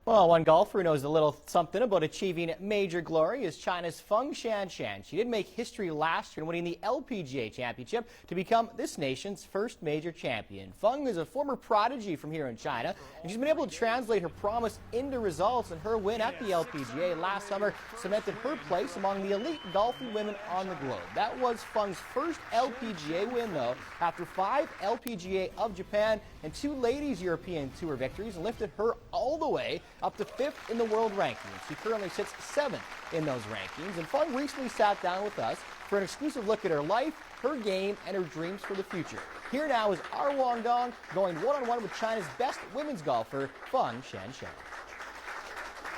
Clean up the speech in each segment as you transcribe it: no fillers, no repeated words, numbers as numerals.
Well, one golfer who knows a little something about achieving major glory is China's Feng Shanshan. She did make history last year in winning the LPGA Championship to become this nation's first major champion. Feng is a former prodigy from here in China, and she's been able to translate her promise into results, and her win at the LPGA last summer cemented her place among the elite golfing women on the globe. That was Feng's first LPGA win, though, after 5 LPGA of Japan and 2 Ladies European Tour victories, and lifted her all the way up to 5th in the world rankings. She currently sits 7th in those rankings, and Feng recently sat down with us for an exclusive look at her life, her game, and her dreams for the future. Here now is our Guangdong going one-on-one with China's best women's golfer, Feng Shanshan.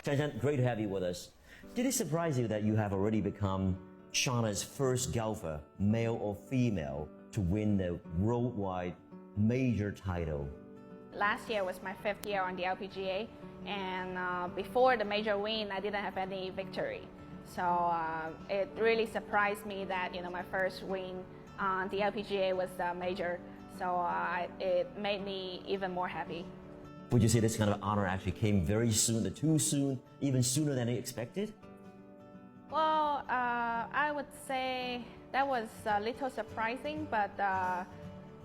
Shanshan, great to have you with us. Did it surprise you that you have already become China's first golfer, male or female, to win the worldwide major title? Last year was my 5th year on the LPGA, and before the major win, I didn't have any victory. So it really surprised me that my first win on the LPGA was the major. So it made me even more happy. Would you say this kind of honor actually came very soon, too soon, even sooner than expected? Well, I would say that was a little surprising, but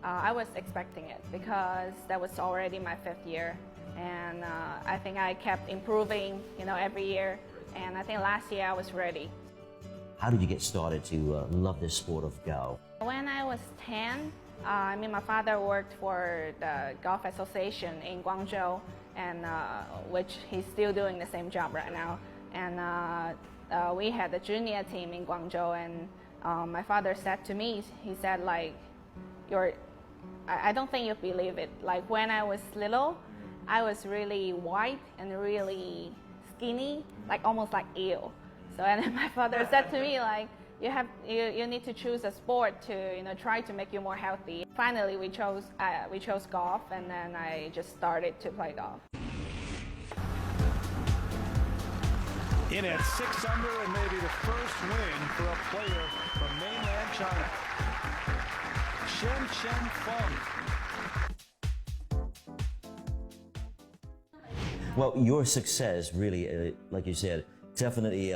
I was expecting it because that was already my 5th year, and I think I kept improving, every year, and I think last year I was ready. How did you get started to love this sport of golf? When I was 10, my father worked for the Golf Association in Guangzhou, and which he's still doing the same job right now, and we had a junior team in Guangzhou, and my father said to me, he said, like, I don't think you believe it. Like when I was little, I was really white and really skinny, like almost like eel. So and then my father said to me, like, you need to choose a sport to try to make you more healthy. Finally, we chose golf, and then I just started to play golf. In at 6 under, and maybe the first win for a player from mainland China. Shanshan Feng. Well, your success really, like you said, definitely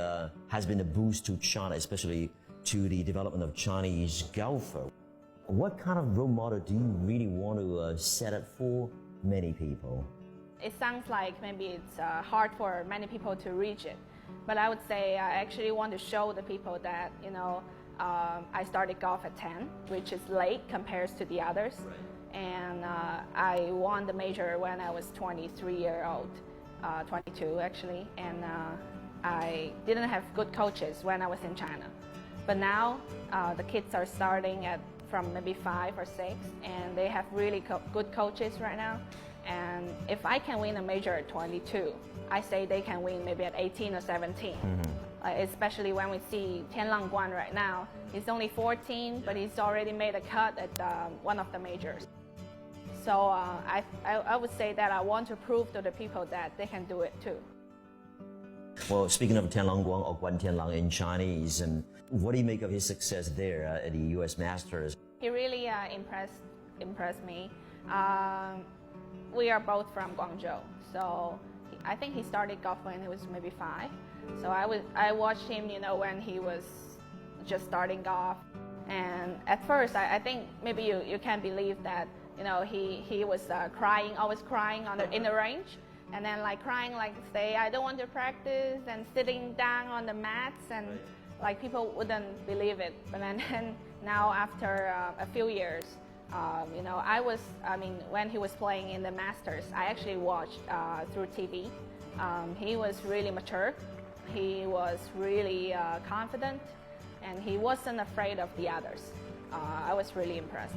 has been a boost to China, especially to the development of Chinese golfer. What kind of role model do you really want to set up for many people? It sounds like maybe it's hard for many people to reach it, but I would say I actually want to show the people that, I started golf at 10, which is late compared to the others. Right. And I won the major when I was 23-year-old, 22 actually, and I didn't have good coaches when I was in China. But now the kids are starting from maybe 5 or 6, and they have really good coaches right now. And if I can win a major at 22, I say they can win maybe at 18 or 17. Mm-hmm. Especially when we see Tian Langguan right now. He's only 14, but he's already made a cut at one of the majors. So I would say that I want to prove to the people that they can do it too. Well, speaking of Tian Langguan or Guan Tianlang in Chinese, and what do you make of his success there at the U.S. Masters? He really impressed me. We are both from Guangzhou, so I think he started golf when he was maybe 5. So I watched him, when he was just starting golf. And at first, I think maybe you can't believe that, he was crying, always crying in the range. And then crying, say, I don't want to practice, and sitting down on the mats, and people wouldn't believe it. But then now after a few years, when he was playing in the Masters, I actually watched through TV. He was really mature. He was really confident, and he wasn't afraid of the others. I was really impressed.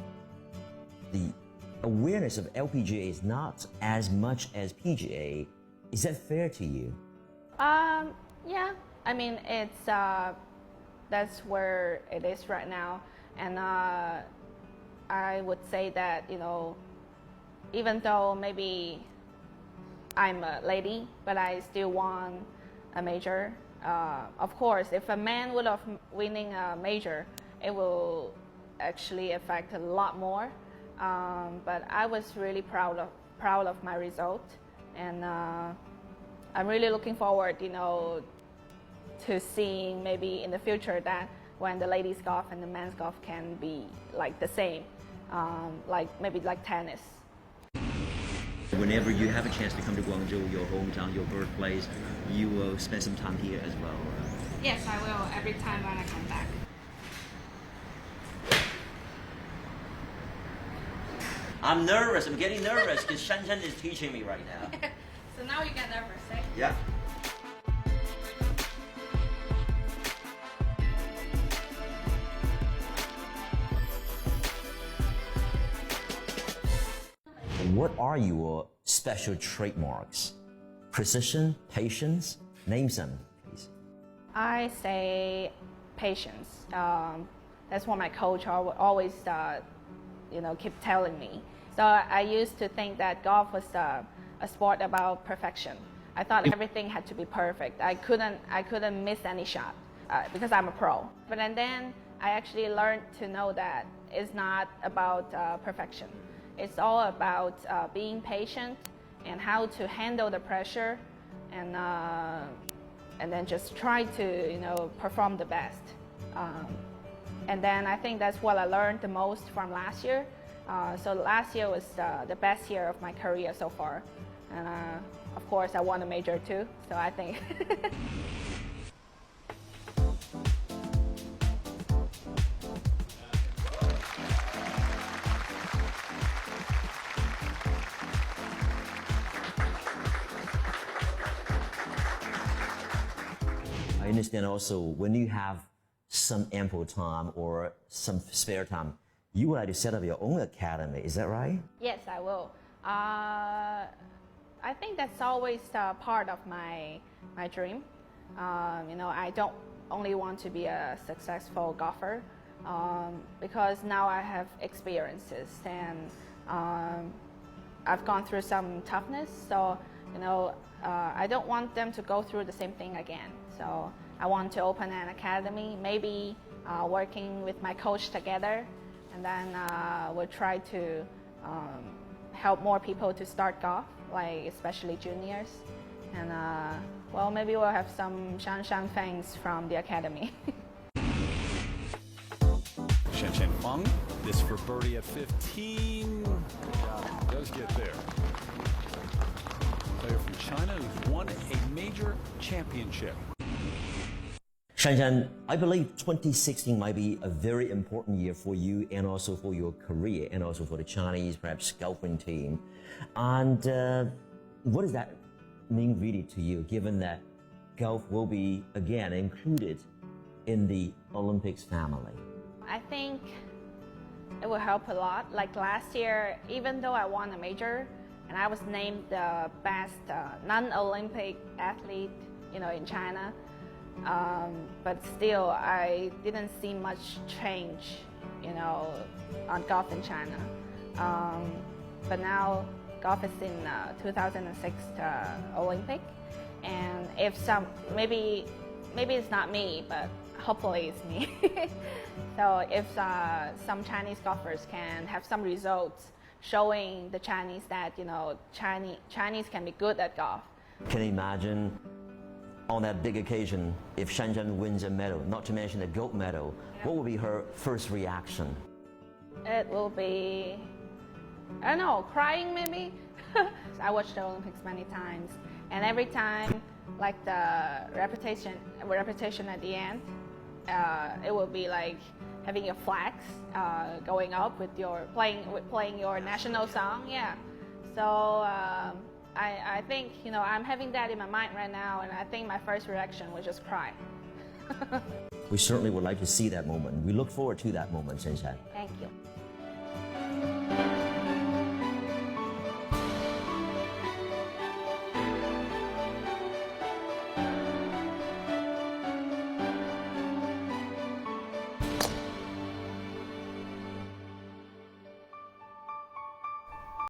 The awareness of LPGA is not as much as PGA. Is that fair to you? Yeah. It's that's where it is right now, and I would say that even though maybe I'm a lady, but I still won a major. Of course, if a man would have winning a major, it will actually affect a lot more. But I was really proud of my result, and I'm really looking forward, to seeing maybe in the future that when the ladies golf and the men's golf can be like the same, maybe like tennis. Whenever you have a chance to come to Guangzhou, your hometown, your birthplace, you will spend some time here as well. Yes, I will every time when I come back. I'm nervous. I'm getting nervous because Shanshan is teaching me right now. So now you get nervous, eh? Yeah. What are your special trademarks? Precision, patience? Name some, please. I say patience. That's what my coach always, keep telling me. So I used to think that golf was a sport about perfection. I thought everything had to be perfect. I couldn't miss any shot because I'm a pro. But then I actually learned to know that it's not about perfection. It's all about being patient and how to handle the pressure, and then just try to perform the best. And then I think that's what I learned the most from last year. So last year was the best year of my career so far, and of course I won a major too. So I think. I understand also when you have some ample time or some spare time, you would like to set up your own academy, is that right? Yes, I will. I think that's always part of my dream. I don't only want to be a successful golfer because now I have experiences and I've gone through some toughness. So, I don't want them to go through the same thing again. So I want to open an academy, maybe working with my coach together, and then we'll try to help more people to start golf, like especially juniors. And maybe we'll have some Shanshan fans from the academy. Shanshan Feng, this for birdie at 15. Does get there. Player from China who's won a major championship. Shanshan, I believe 2016 might be a very important year for you and also for your career and also for the Chinese, perhaps, golfing team. And what does that mean really to you, given that golf will be, again, included in the Olympics family? I think it will help a lot. Like last year, even though I won a major and I was named the best non-Olympic athlete, in China, but still I didn't see much change, on golf in China. But now golf is in 2006 Olympic, and if maybe it's not me, but hopefully it's me. So if some Chinese golfers can have some results showing the Chinese that Chinese can be good at golf. Can you imagine on that big occasion if Shanshan wins a medal, not to mention a gold medal, what will be her first reaction? It will be, I don't know, crying maybe. I watched the Olympics many times, and every time, like the repetition at the end, it will be like having your flags going up with your playing your national song. Yeah. So I think I'm having that in my mind right now, and I think my first reaction was just cry. We certainly would like to see that moment. We look forward to that moment, Shanshan. Thank you.